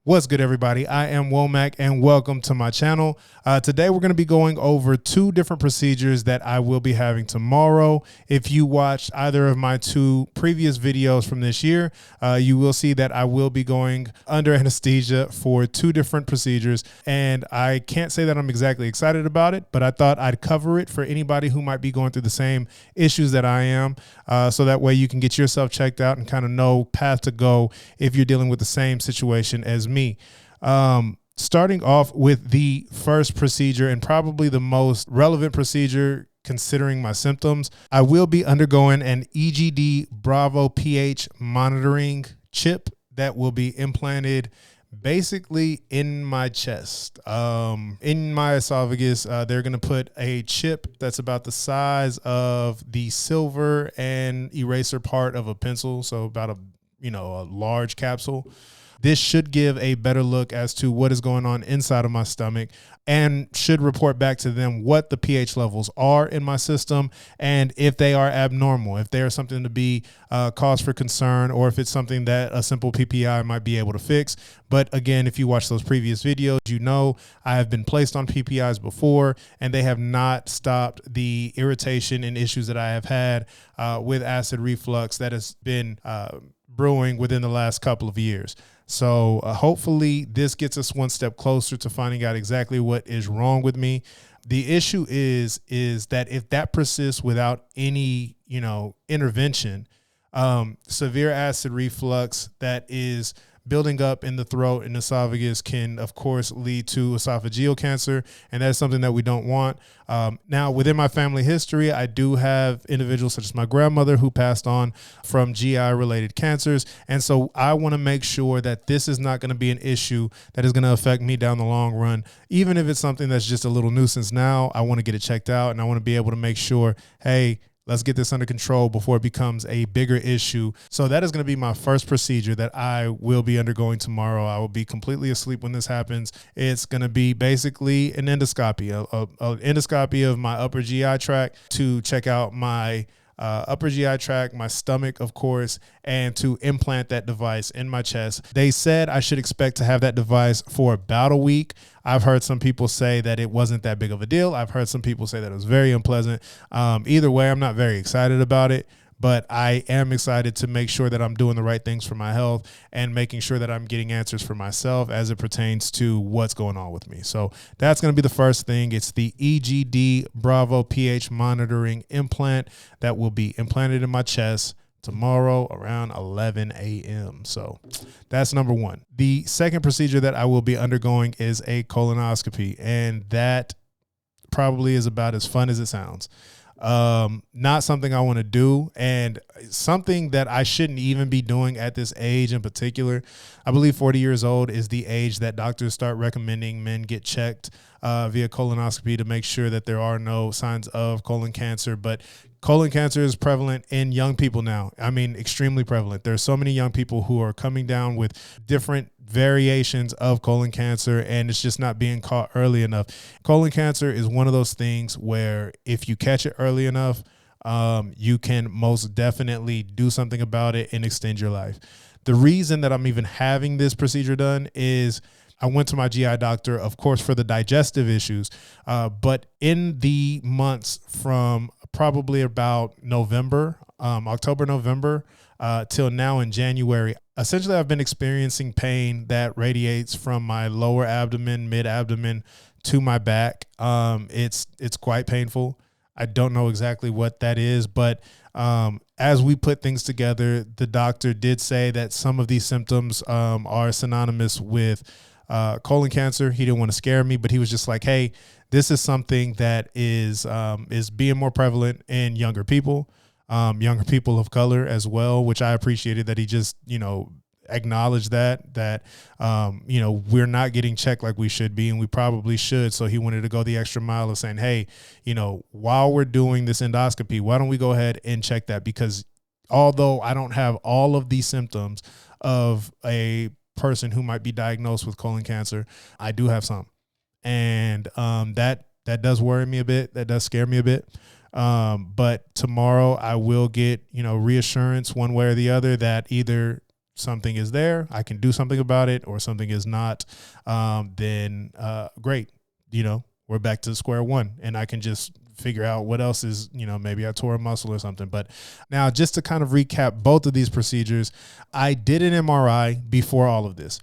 What's good, everybody? I am Womack, and welcome to my channel. Today, we're going to be going over two different procedures that I will be having tomorrow. If you watched either of my two previous videos from this year, you will see that I will be going under anesthesia for two different procedures. And I can't say that I'm exactly excited about it, but I thought I'd cover it for anybody who might be going through the same issues that I am. So that way you can get yourself checked out and kind of know path to go if you're dealing with the same situation as me. Starting off with the first procedure and probably the most relevant procedure considering my symptoms, I will be undergoing an EGD Bravo pH monitoring chip that will be implanted basically in my chest, in my esophagus. They're going to put a chip that's about the size of the silver and eraser part of a pencil. So about a large capsule. This should give a better look as to what is going on inside of my stomach and should report back to them what the pH levels are in my system and if they are abnormal, if they are something to be cause for concern, or if it's something that a simple PPI might be able to fix. But again, if you watch those previous videos, you know I have been placed on PPIs before and they have not stopped the irritation and issues that I have had with acid reflux that has been brewing within the last couple of years. So hopefully this gets us one step closer to finding out exactly what is wrong with me. The issue is that if that persists without any, intervention, severe acid reflux that is building up in the throat and esophagus can, of course, lead to esophageal cancer, and that's something that we don't want. Now, within my family history, I do have individuals such as my grandmother who passed on from GI-related cancers, and so I want to make sure that this is not going to be an issue that is going to affect me down the long run. Even if it's something that's just a little nuisance now, I want to get it checked out, and I want to be able to make sure, hey, let's get this under control before it becomes a bigger issue. So that is going to be my first procedure that I will be undergoing tomorrow. I will be completely asleep when this happens. It's going to be basically an endoscopy, an endoscopy of my upper GI tract to check out my upper GI tract, my stomach, of course, and to implant that device in my chest. They said I should expect to have that device for about a week. I've heard some people say that it wasn't that big of a deal. I've heard some people say that it was very unpleasant. Either way, I'm not very excited about it, but I am excited to make sure that I'm doing the right things for my health and making sure that I'm getting answers for myself as it pertains to what's going on with me. So that's going to be the first thing. It's the EGD Bravo pH monitoring implant that will be implanted in my chest tomorrow around 11 a.m. So that's number one. The second procedure that I will be undergoing is a colonoscopy, and that probably is about as fun as it sounds. Not something I want to do, and something that I shouldn't even be doing at this age in particular. I believe 40 years old is the age that doctors start recommending men get checked via colonoscopy to make sure that there are no signs of colon cancer. But colon cancer is prevalent in young people now. I mean, extremely prevalent. There are so many young people who are coming down with different variations of colon cancer, and it's just not being caught early enough. Colon cancer is one of those things where if you catch it early enough, you can most definitely do something about it and extend your life. The reason that I'm even having this procedure done is I went to my GI doctor, of course, for the digestive issues, but in the months from probably about November, October, November, till now in January, essentially I've been experiencing pain that radiates from my lower abdomen, mid abdomen to my back. It's quite painful. I don't know exactly what that is, but as we put things together, the doctor did say that some of these symptoms are synonymous with colon cancer. He didn't want to scare me, but he was just like, hey, this is something that is being more prevalent in younger people of color as well, which I appreciated that he just, acknowledged that we're not getting checked like we should be, and we probably should. So he wanted to go the extra mile of saying, hey, while we're doing this endoscopy, why don't we go ahead and check that? Because although I don't have all of these symptoms of a person who might be diagnosed with colon cancer, I do have some. And that does worry me a bit. That does scare me a bit. But tomorrow I will get, reassurance one way or the other that either something is there, I can do something about it, or something is not, then great. You know, we're back to square one, and I can just figure out what else is, you know, maybe I tore a muscle or something. But now, just to kind of recap both of these procedures, I did an MRI before all of this.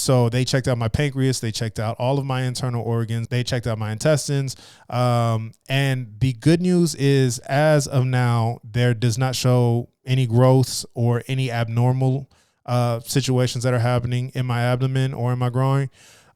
So they checked out my pancreas, they checked out all of my internal organs, they checked out my intestines. And the good news is, as of now, there does not show any growths or any abnormal situations that are happening in my abdomen or in my groin.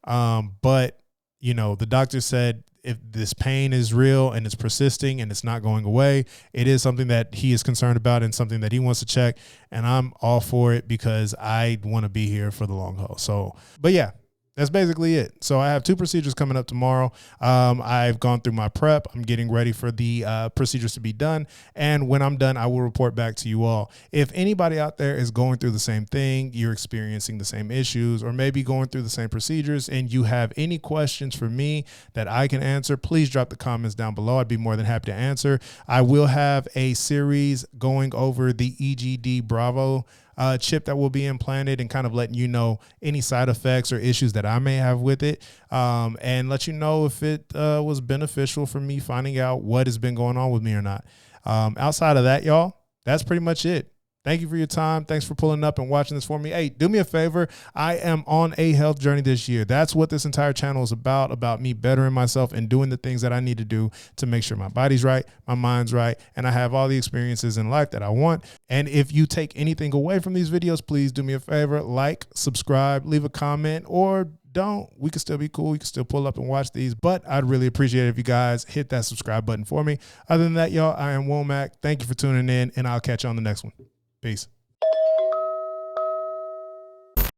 But, you know, the doctor said, if this pain is real and it's persisting and it's not going away, it is something that he is concerned about and something that he wants to check. And I'm all for it because I want to be here for the long haul. So, but yeah, that's basically it. So I have 2 procedures coming up tomorrow. I've gone through my prep. I'm getting ready for the procedures to be done. And when I'm done, I will report back to you all. If anybody out there is going through the same thing, you're experiencing the same issues, or maybe going through the same procedures, and you have any questions for me that I can answer, please drop the comments down below. I'd be more than happy to answer. I will have a series going over the EGD Bravo chip that will be implanted, and kind of letting you know any side effects or issues that I may have with it, and let you know if it was beneficial for me finding out what has been going on with me or not. Outside of that, y'all, that's pretty much it. Thank you for your time. Thanks for pulling up and watching this for me. Hey, do me a favor. I am on a health journey this year. That's what this entire channel is about me bettering myself and doing the things that I need to do to make sure my body's right, my mind's right, and I have all the experiences in life that I want. And if you take anything away from these videos, please do me a favor, like, subscribe, leave a comment, or don't. We can still be cool. You can still pull up and watch these, but I'd really appreciate it if you guys hit that subscribe button for me. Other than that, y'all, I am Womack. Thank you for tuning in, and I'll catch you on the next one. Peace.